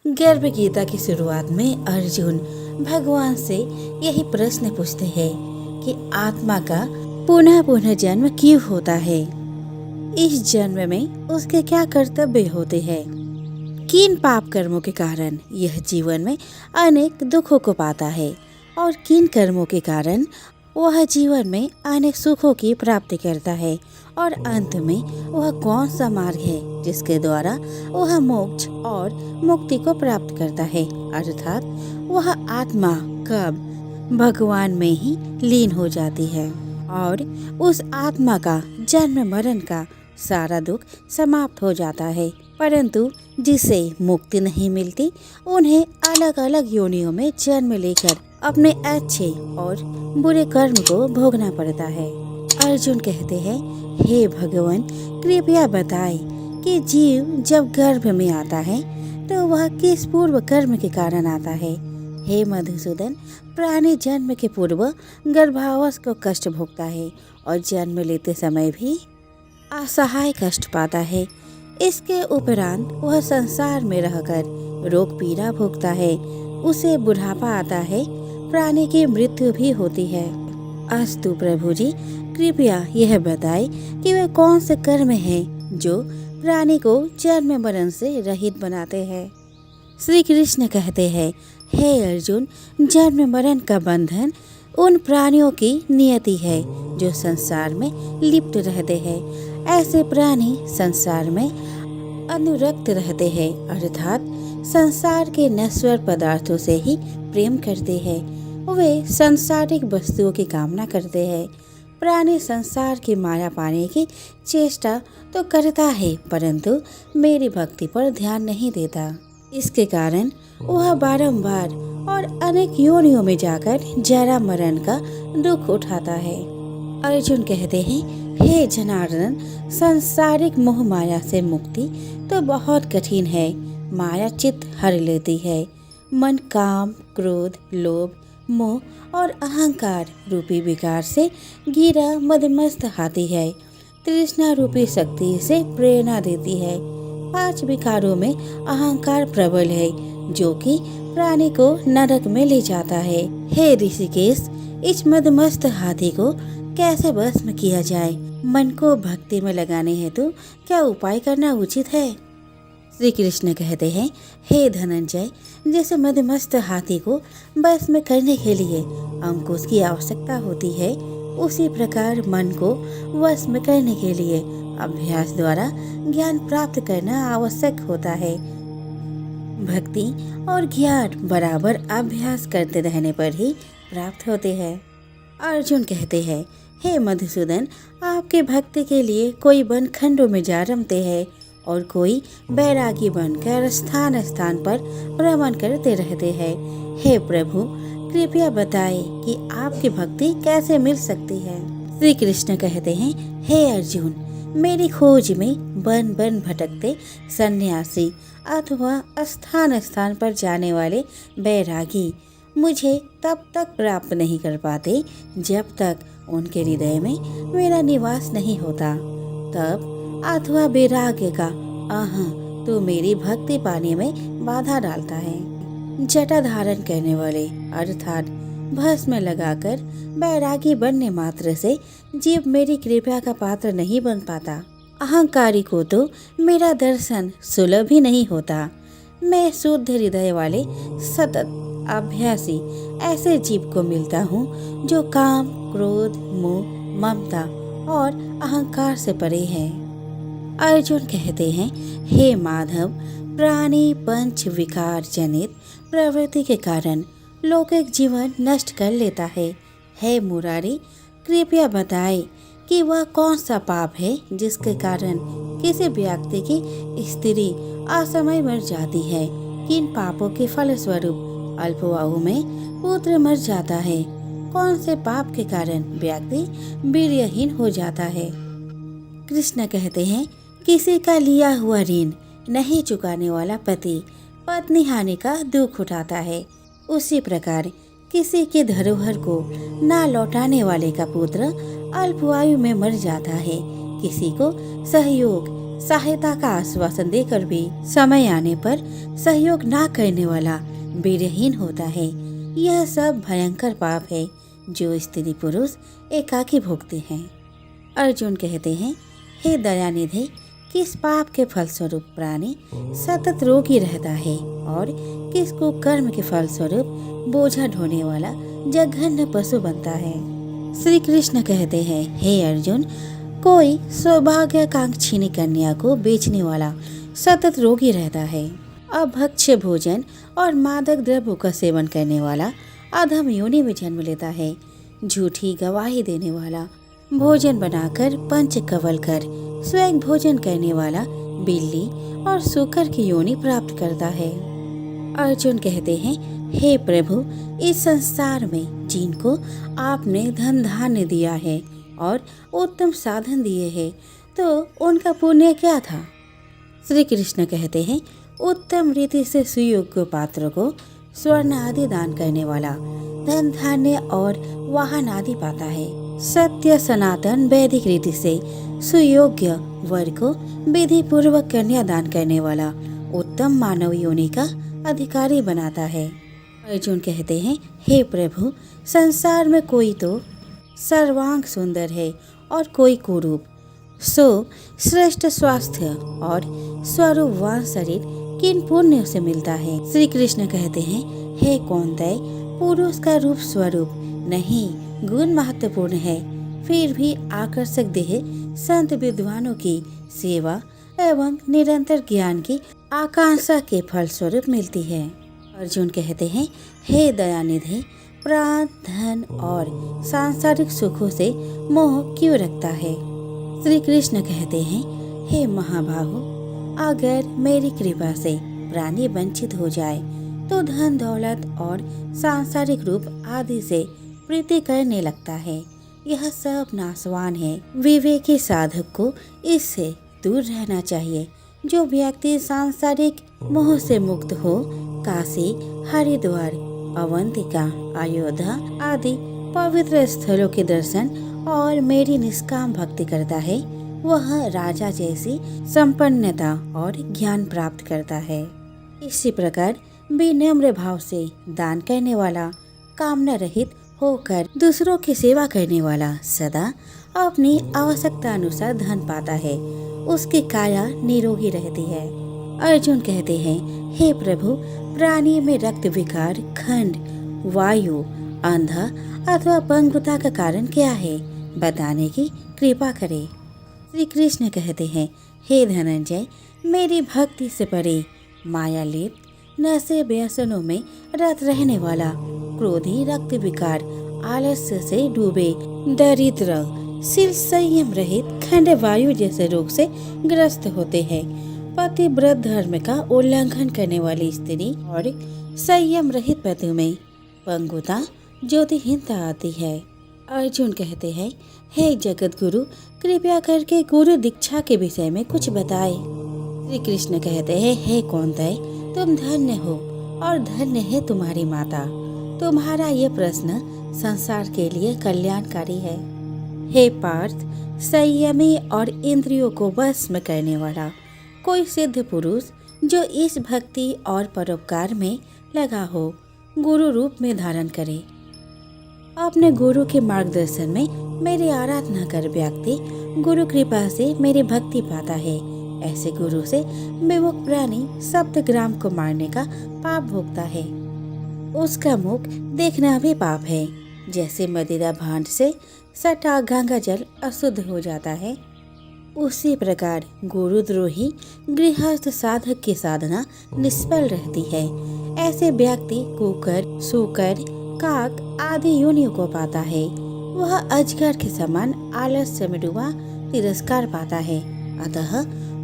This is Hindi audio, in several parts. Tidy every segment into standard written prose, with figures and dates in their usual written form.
गर्भ गीता की शुरुआत में अर्जुन भगवान से यही प्रश्न पूछते हैं कि आत्मा का पुनः पुनः जन्म क्यों होता है। इस जन्म में उसके क्या कर्तव्य होते हैं। किन पाप कर्मों के कारण यह जीवन में अनेक दुखों को पाता है और किन कर्मों के कारण वह जीवन में अनेक सुखों की प्राप्ति करता है और अंत में वह कौन सा मार्ग है जिसके द्वारा वह मोक्ष और मुक्ति को प्राप्त करता है, अर्थात वह आत्मा कब भगवान में ही लीन हो जाती है और उस आत्मा का जन्म मरण का सारा दुख समाप्त हो जाता है। परंतु जिसे मुक्ति नहीं मिलती उन्हें अलग अलग योनियों में जन्म लेकर अपने अच्छे और बुरे कर्म को भोगना पड़ता है। अर्जुन कहते हैं, हे भगवान, कृपया बताएं कि जीव जब गर्भ में आता है तो वह किस पूर्व कर्म के कारण आता है। हे मधुसूदन, प्राणी जन्म के पूर्व गर्भावस्था को कष्ट भोगता है और जन्म लेते समय भी असहाय कष्ट पाता है। इसके उपरांत वह संसार में रहकर रोग पीड़ा भोगता है। उसे बुढ़ापा आता है, प्राणी की मृत्यु भी होती है। अस्तु प्रभु जी, कृपया यह बताएं कि वे कौन से कर्म हैं जो प्राणी को जन्म मरण से रहित बनाते हैं। श्री कृष्ण कहते हैं, हे अर्जुन, जन्म मरण का बंधन उन प्राणियों की नियति है जो संसार में लिप्त रहते हैं। ऐसे प्राणी संसार में अनुरक्त रहते हैं, अर्थात संसार के नश्वर पदार्थों से ही प्रेम करते हैं। वे सांसारिक वस्तुओं की कामना करते हैं। प्राणी संसार की माया पाने की चेष्टा तो करता है, परंतु मेरी भक्ति पर ध्यान नहीं देता। इसके कारण वह बारंबार और अनेक योनियों में जाकर जरा मरण का दुख उठाता है। अर्जुन कहते हैं, हे जनार्दन, सांसारिक मोह माया से मुक्ति तो बहुत कठिन है। माया चित्त हर लेती है। मन काम, क्रोध, लोभ, मोह और अहंकार रूपी विकार से गिरा मदमस्त हाथी है। तृष्णा रूपी शक्ति से प्रेरणा देती है। 5 विकारों में अहंकार प्रबल है जो कि प्राणी को नरक में ले जाता है। हे ऋषिकेश, इस मदमस्त हाथी को कैसे भस्म किया जाए। मन को भक्ति में लगाने हेतु क्या उपाय करना उचित है। श्री कृष्ण कहते हैं, हे धनंजय, जैसे मदमस्त हाथी को बस में करने के लिए अंकुश की आवश्यकता होती है, उसी प्रकार मन को वश में करने के लिए अभ्यास द्वारा ज्ञान प्राप्त करना आवश्यक होता है। भक्ति और ज्ञान बराबर अभ्यास करते रहने पर ही प्राप्त होते हैं। अर्जुन कहते हैं, हे मधुसूदन, आपके भक्ति के लिए कोई वन खंडों में जा रमते हैं और कोई बैरागी बनकर स्थान स्थान पर भ्रमण करते रहते हैं। हे प्रभु, कृपया बताएं कि आपकी भक्ति कैसे मिल सकती है। श्री कृष्ण कहते हैं, हे अर्जुन, मेरी खोज में वन वन भटकते सन्यासी अथवा स्थान स्थान पर जाने वाले बैरागी मुझे तब तक प्राप्त नहीं कर पाते जब तक उनके हृदय में मेरा निवास नहीं होता। तब अथवा वैराग्य का तो मेरी भक्ति पाने में बाधा डालता है। जटा धारण करने वाले अर्थात भस्म लगाकर बैरागी बनने मात्र से जीव मेरी कृपा का पात्र नहीं बन पाता। अहंकारी को तो मेरा दर्शन सुलभ ही नहीं होता। मैं शुद्ध हृदय वाले सतत अभ्यासी ऐसे जीव को मिलता हूँ जो काम, क्रोध, मोह, ममता और अहंकार से परे है। अर्जुन कहते हैं, हे माधव, प्राणी पंच विकार जनित प्रवृत्ति के कारण लौकिक जीवन नष्ट कर लेता है। हे मुरारी, कृपया बताएं कि वह कौन सा पाप है जिसके कारण किसी व्यक्ति की स्त्री असमय मर जाती है। किन पापों के फलस्वरूप अल्पवायु में पुत्र मर जाता है। कौन से पाप के कारण व्यक्ति वीर्यहीन हो जाता है। कृष्ण कहते हैं, किसी का लिया हुआ ऋण नहीं चुकाने वाला पति पत्नी हानि का दुख उठाता है। उसी प्रकार किसी की धरोहर को ना लौटाने वाले का पुत्र अल्पवायु में मर जाता है। किसी को सहयोग सहायता का आश्वासन देकर भी समय आने पर सहयोग ना करने वाला बीरहीन होता है। यह सब भयंकर पाप है जो स्त्री पुरुष एकाकी भोगते हैं। अर्जुन कहते हैं, हे दयानिधि, किस पाप के फलस्वरूप प्राणी सतत रोगी रहता है और किसको कर्म के फलस्वरूप बोझा ढोने वाला जघन्य पशु बनता है। श्री कृष्ण कहते हैं, हे अर्जुन, कोई सौभाग्यकांक्षिणी कन्या को बेचने वाला सतत रोगी रहता है। अभक्ष्य भोजन और मादक द्रव्यों का सेवन करने वाला अधम योनि में जन्म लेता है। झूठी गवाही देने वाला भोजन बनाकर पंच कवल कर स्वयं भोजन करने वाला बिल्ली और सूकर की योनि प्राप्त करता है। अर्जुन कहते हैं, हे प्रभु, इस संसार में जिनको आपने धन धान्य दिया है और उत्तम साधन दिए हैं, तो उनका पुण्य क्या था? श्री कृष्ण कहते हैं, उत्तम रीति से सुयोग्य पात्र को स्वर्ण आदि दान करने वाला धन धान्य और वाहन आदि पाता है। सत्य सनातन वैदिक रीति से सुयोग्य वर को विधि पूर्वक कन्या दान करने वाला उत्तम मानव योनि का अधिकारी बनाता है। अर्जुन कहते हैं, हे प्रभु, संसार में कोई तो सर्वांग सुंदर है और कोई कुरूप, सो श्रेष्ठ स्वास्थ्य और स्वरूपवान शरीर किन पुण्यों से मिलता है? श्री कृष्ण कहते हैं, हे कौन्तेय, पुरुष का रूप स्वरूप नहीं गुण महत्वपूर्ण है, फिर भी आकर्षक देह संत विद्वानों की सेवा एवं निरंतर ज्ञान की आकांक्षा के फल स्वरूप मिलती है। अर्जुन कहते हैं, हे दयानिधि, प्राण धन और सांसारिक सुखों से मोह क्यों रखता है? श्री कृष्ण कहते हैं, हे महाबाहु, अगर मेरी कृपा से प्राणी वंचित हो जाए तो धन दौलत और सांसारिक रूप आदि से प्रीति करने लगता है। यह सब नाशवान है। विवेकी साधक को इससे दूर रहना चाहिए। जो व्यक्ति सांसारिक मोह से मुक्त हो काशी, हरिद्वार, अवंतिका, अयोध्या आदि पवित्र स्थलों के दर्शन और मेरी निष्काम भक्ति करता है, वह राजा जैसी संपन्नता और ज्ञान प्राप्त करता है। इसी प्रकार विनम्र भाव से दान करने वाला, कामना रहित होकर दूसरों की सेवा करने वाला सदा अपनी आवश्यकता अनुसार धन पाता है, उसकी काया निरोगी रहती है। अर्जुन कहते हैं, हे प्रभु, प्राणी में रक्त विकार, खंड, वायु, अंधा अथवा पंगुता का कारण क्या है, बताने की कृपा करे। श्री कृष्ण कहते हैं, हे धनंजय, मेरी भक्ति से परे मायालिप्त नशे व्यसनों में रत रहने वाला, क्रोधी, रक्त विकार, आलस्य से डूबे, दरिद्र, शिव संयम रहित, खंड वायु जैसे रोग से ग्रस्त होते हैं, पतिव्रत धर्म का उल्लंघन करने वाली स्त्री और संयम रहित पति में पंगुता, ज्योतिहीनता आती है। अर्जुन कहते हैं, हे जगत गुरु, कृपया करके गुरु दीक्षा के विषय में कुछ बताए। श्री कृष्ण कहते हैं, हे कौन्तेय, तुम धन्य हो और धन्य है तुम्हारी माता। तुम्हारा ये प्रश्न संसार के लिए कल्याणकारी है। हे पार्थ, संयमी और इंद्रियों को वश में करने वाला कोई सिद्ध पुरुष जो इस भक्ति और परोपकार में लगा हो, गुरु रूप में धारण करे। अपने गुरु के मार्गदर्शन में मेरी आराधना कर व्यक्ति गुरु कृपा से मेरी भक्ति पाता है। ऐसे गुरु से विमुख प्राणी सप्तग्राम को मारने का पाप भोगता है। उसका मुख देखना भी पाप है। जैसे मदिरा भांड से सटा गंगा जल अशुद्ध हो जाता है, उसी प्रकार गुरुद्रोही गृहस्थ साधक की साधना निष्फल रहती है। ऐसे व्यक्ति कुकर, सूकर, काक आदि योनियों को पाता है। वह अजगर के समान आलस्य में डूबा तिरस्कार पाता है। अतः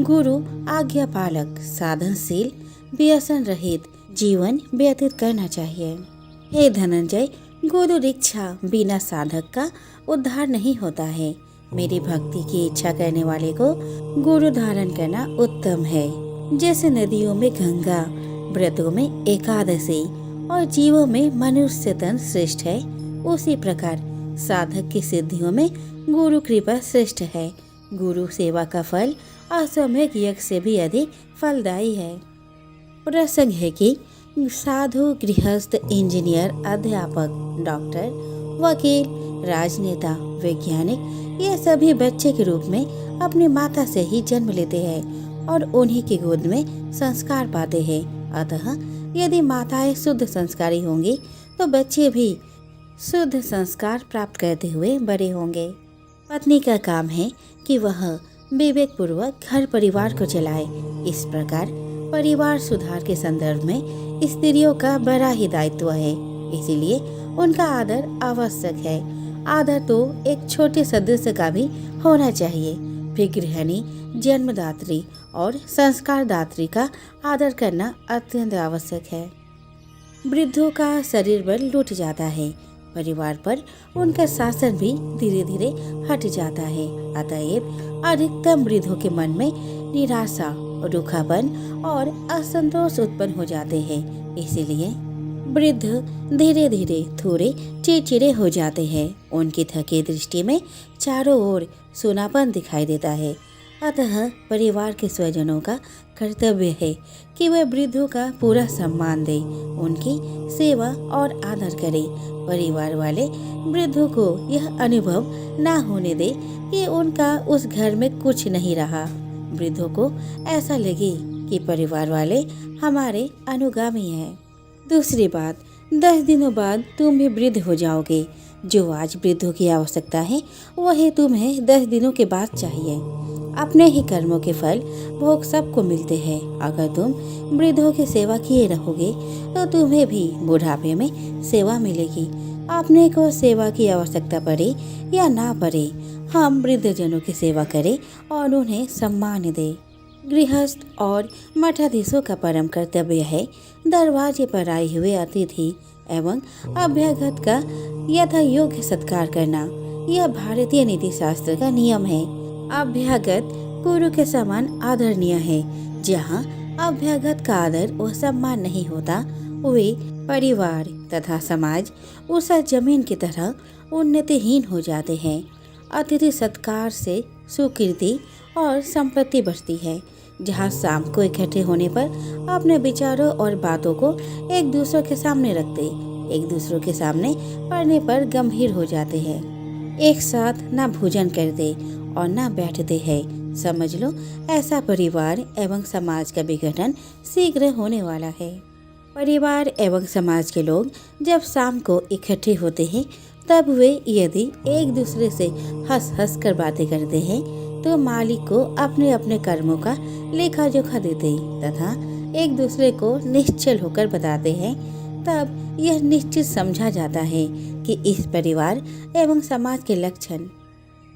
गुरु आज्ञा पालक, साधनशील, व्यसन रहित जीवन व्यतीत करना चाहिए। हे धनंजय, गुरु दीक्षा बिना साधक का उद्धार नहीं होता है। मेरी भक्ति की इच्छा करने वाले को गुरु धारण करना उत्तम है। जैसे नदियों में गंगा, व्रतों में एकादशी और जीवों में मनुष्य तन श्रेष्ठ है, उसी प्रकार साधक की सिद्धियों में गुरु कृपा श्रेष्ठ है। गुरु सेवा का फल अश्वमेध यज्ञ से भी अधिक फलदायी है। प्रसंग है कि साधु, गृहस्थ, इंजीनियर, अध्यापक, डॉक्टर, वकील, राजनेता, वैज्ञानिक ये सभी बच्चे के रूप में अपनी माता से ही जन्म लेते हैं और उन्हीं की गोद में संस्कार पाते हैं। अतः यदि माताएं शुद्ध संस्कारी होंगी तो बच्चे भी शुद्ध संस्कार प्राप्त करते हुए बड़े होंगे। पत्नी का काम है कि वह विवेक पूर्वक घर परिवार को चलाए। इस प्रकार परिवार सुधार के संदर्भ में स्त्रियों का बड़ा ही दायित्व है, इसीलिए उनका आदर आवश्यक है। आदर तो एक छोटे सदस्य का भी होना चाहिए। फिर गृहिणी, जन्मदात्री और संस्कारदात्री का आदर करना अत्यंत आवश्यक है। वृद्धों का शरीर बल लूट जाता है, परिवार पर उनका शासन भी धीरे धीरे हट जाता है। अतएव अधिकतम वृद्धों के मन में निराशा, रूखापन और असंतोष उत्पन्न हो जाते हैं। इसीलिए वृद्ध धीरे धीरे थोड़े चिड़चिड़े हो जाते हैं। उनकी थकी दृष्टि में चारों ओर सूनापन दिखाई देता है। अतः परिवार के स्वजनों का कर्तव्य है कि वे वृद्धों का पूरा सम्मान दें, उनकी सेवा और आदर करें। परिवार वाले वृद्धों को यह अनुभव न होने दे कि उनका उस घर में कुछ नहीं रहा। वृद्धों को ऐसा लगे कि परिवार वाले हमारे अनुगामी हैं। दूसरी बात, 10 दिनों बाद तुम भी वृद्ध हो जाओगे। जो आज वृद्धों की आवश्यकता है वही तुम्हें 10 दिनों के बाद चाहिए। अपने ही कर्मों के फल भोग सबको मिलते हैं। अगर तुम वृद्धों की सेवा किए रहोगे तो तुम्हें भी बुढ़ापे में सेवा मिलेगी। अपने को सेवा की आवश्यकता पड़े या ना पड़े, हम वृद्धजनों की सेवा करें और उन्हें सम्मान दें। गृहस्थ और मठाधीशों का परम कर्तव्य है दरवाजे पर आए हुए अतिथि एवं अभ्यागत का यथा योग्य सत्कार करना। यह भारतीय नीति शास्त्र का नियम है। अभ्यागत गुरु के समान आदरणीय है। जहाँ अभ्यागत का आदर व सम्मान नहीं होता, वे परिवार तथा समाज उस जमीन की तरह उन्नतिहीन हो जाते हैं। अतिथि सत्कार से सुकीर्ति और संपत्ति बढ़ती है। जहाँ शाम को इकट्ठे होने पर अपने विचारों और बातों को एक दूसरे के सामने रखते, एक दूसरों के सामने पढ़ने पर गंभीर हो जाते हैं। एक साथ न भोजन करते और न बैठते हैं। समझ लो ऐसा परिवार एवं समाज का विघटन शीघ्र होने वाला है। परिवार एवं समाज के लोग जब शाम को इकट्ठे होते हैं तब वे यदि एक दूसरे से हंस हंस कर बातें करते हैं तो मालिक को अपने अपने कर्मों का लेखा जोखा देते तथा एक दूसरे को निश्चल होकर बताते हैं। तब यह निश्चित समझा जाता है कि इस परिवार एवं समाज के लक्षण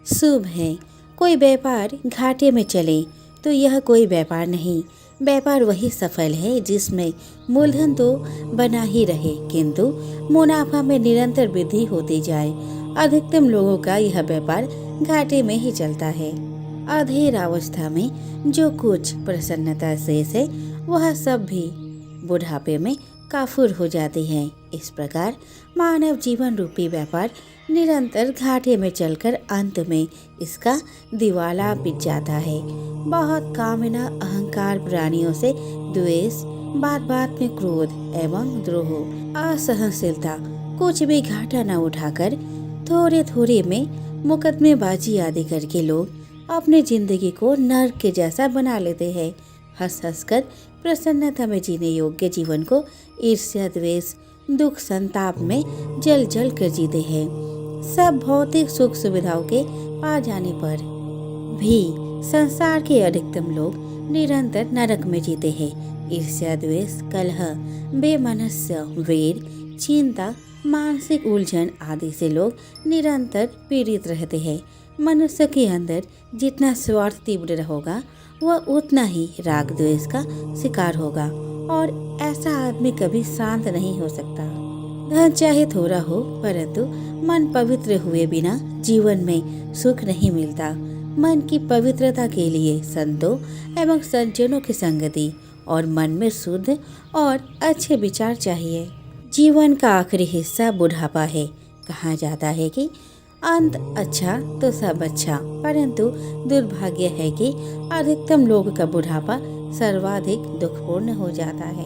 शुभ हैं। कोई व्यापार घाटे में चले तो यह कोई व्यापार नहीं। व्यापार वही सफल है जिसमें मूलधन तो बना ही रहे किंतु मुनाफा में निरंतर वृद्धि होती जाए। अधिकतम लोगों का यह व्यापार घाटे में ही चलता है। अधेर अवस्था में जो कुछ प्रसन्नता शेष है वह सब भी बुढ़ापे में काफूर हो जाती हैं। इस प्रकार मानव जीवन रूपी व्यापार निरंतर घाटे में चलकर अंत में इसका दिवाला पिट जाता है। बहुत कामना, अहंकार, प्राणियों से द्वेष, बात बात में क्रोध एवं द्रोह, असहनशीलता, कुछ भी घाटा न उठाकर थोड़े थोड़े में मुकदमेबाजी आदि करके लोग अपनी जिंदगी को नर्क के जैसा बना लेते हैं। हंस हंस कर प्रसन्नता में जीने योग्य जीवन को ईर्ष्या, द्वेष, दुख, संताप में जल जल कर जीते हैं। सब भौतिक सुख सुविधाओं के पा जाने पर भी संसार के अधिकतम लोग निरंतर नरक में जीते हैं। ईर्ष्या, द्वेष, कलह, बेमनस्य, वैर, चिंता, मानसिक उलझन आदि से लोग निरंतर पीड़ित रहते हैं। मनुष्य के अंदर जितना स्वार्थ तीव्र रहेगा वह उतना ही राग द्वेष का शिकार होगा और ऐसा आदमी कभी शांत नहीं हो सकता। धन चाहे थोड़ा हो परंतु मन पवित्र हुए बिना जीवन में सुख नहीं मिलता। मन की पवित्रता के लिए संतों एवं सज्जनों की संगति और मन में शुद्ध और अच्छे विचार चाहिए। जीवन का आखिरी हिस्सा बुढ़ापा है। कहा जाता है कि अंत अच्छा तो सब अच्छा, परंतु दुर्भाग्य है कि अधिकतम लोगों का बुढ़ापा सर्वाधिक दुखपूर्ण हो जाता है।